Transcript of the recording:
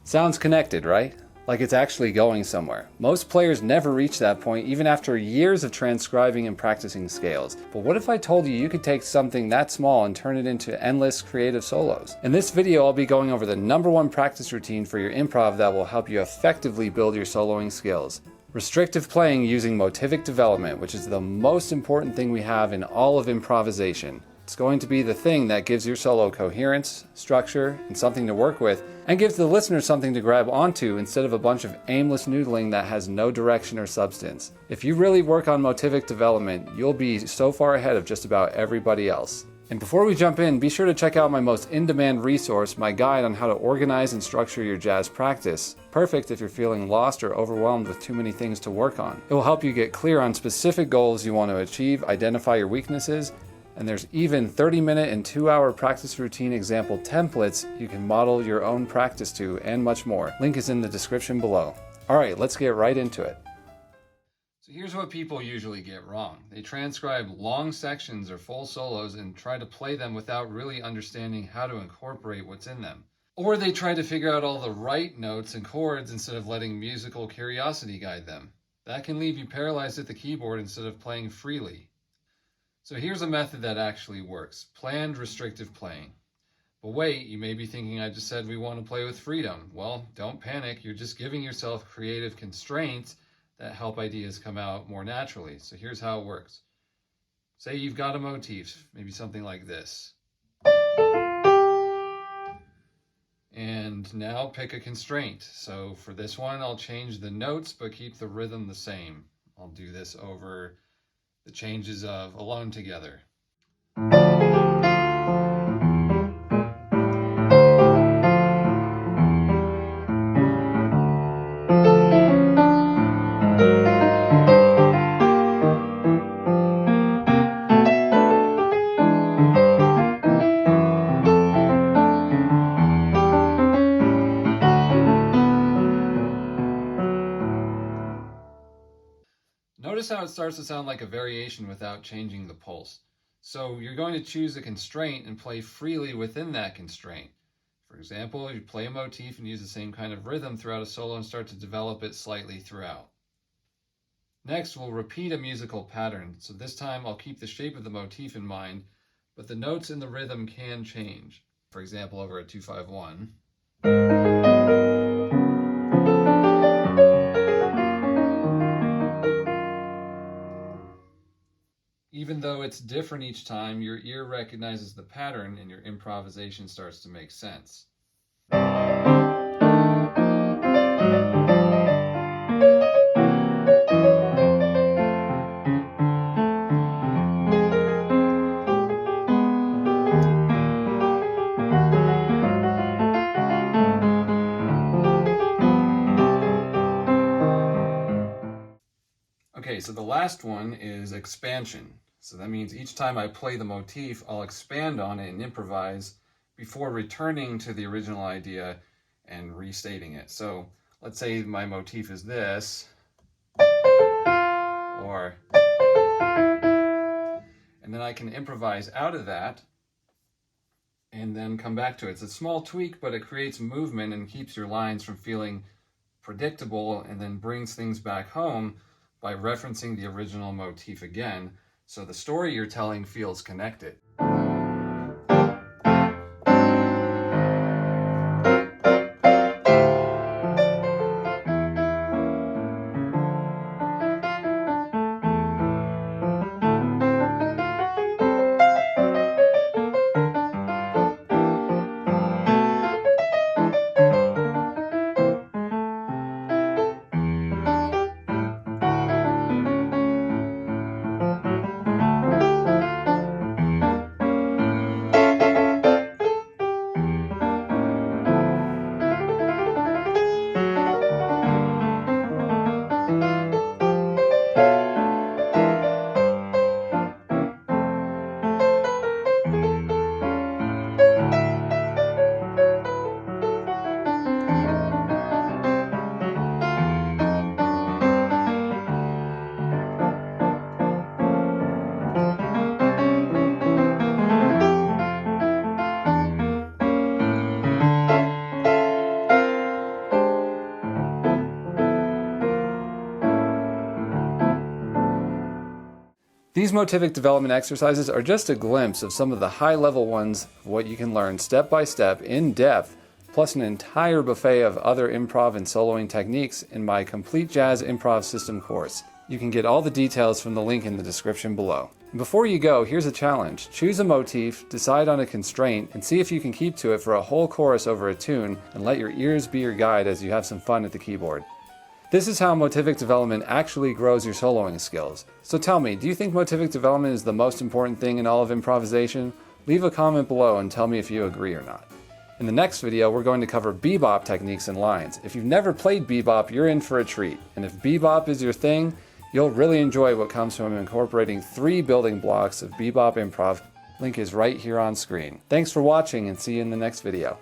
Sounds connected, right? Like it's actually going somewhere. Most players never reach that point even after years of transcribing and practicing scales. But what if I told you you could take something that small and turn it into endless creative solos? In this video, I'll be going over the #1 practice routine for your improv that will help you effectively build your soloing skills. Restrictive playing using motivic development, which is the most important thing we have in all of improvisation. It's going to be the thing that gives your solo coherence, structure, and something to work with, and gives the listener something to grab onto instead of a bunch of aimless noodling that has no direction or substance. If you really work on motivic development, you'll be so far ahead of just about everybody else. And before we jump in, be sure to check out my most in-demand resource, my guide on how to organize and structure your jazz practice. Perfect if you're feeling lost or overwhelmed with too many things to work on. It will help you get clear on specific goals you want to achieve, identify your weaknesses, and there's even 30-minute and 2-hour practice routine example templates you can model your own practice to, and much more. Link is in the description below. All right, let's get right into it. So here's what people usually get wrong. They transcribe long sections or full solos and try to play them without really understanding how to incorporate what's in them. Or they try to figure out all the right notes and chords instead of letting musical curiosity guide them. That can leave you paralyzed at the keyboard instead of playing freely. So here's a method that actually works: planned restrictive playing. But wait, you may be thinking I just said we want to play with freedom. Well, don't panic. You're just giving yourself creative constraints that help ideas come out more naturally. So here's how it works. Say you've got a motif, maybe something like this. And now pick a constraint. So for this one, I'll change the notes but keep the rhythm the same. I'll do this over the changes of Alone Together. Notice how it starts to sound like a variation without changing the pulse. So you're going to choose a constraint and play freely within that constraint. For example, you play a motif and use the same kind of rhythm throughout a solo and start to develop it slightly throughout. Next, we'll repeat a musical pattern. So this time I'll keep the shape of the motif in mind, but the notes in the rhythm can change. For example, over a 2-5-1. Even though it's different each time, your ear recognizes the pattern and your improvisation starts to make sense. Okay, so the last one is expansion. So that means each time I play the motif, I'll expand on it and improvise before returning to the original idea and restating it. So let's say my motif is this, or, and then I can improvise out of that and then come back to it. It's a small tweak, but it creates movement and keeps your lines from feeling predictable, and then brings things back home by referencing the original motif again, so the story you're telling feels connected. These motivic development exercises are just a glimpse of some of the high-level ones of what you can learn step by step in depth, plus an entire buffet of other improv and soloing techniques in my Complete Jazz Improv System course. You can get all the details from the link in the description below. Before you go, here's a challenge. Choose a motif, decide on a constraint, and see if you can keep to it for a whole chorus over a tune, and let your ears be your guide as you have some fun at the keyboard. This is how motivic development actually grows your soloing skills. So tell me, do you think motivic development is the most important thing in all of improvisation? Leave a comment below and tell me if you agree or not. In the next video, we're going to cover bebop techniques and lines. If you've never played bebop, you're in for a treat. And if bebop is your thing, you'll really enjoy what comes from incorporating 3 building blocks of bebop improv. Link is right here on screen. Thanks for watching and see you in the next video.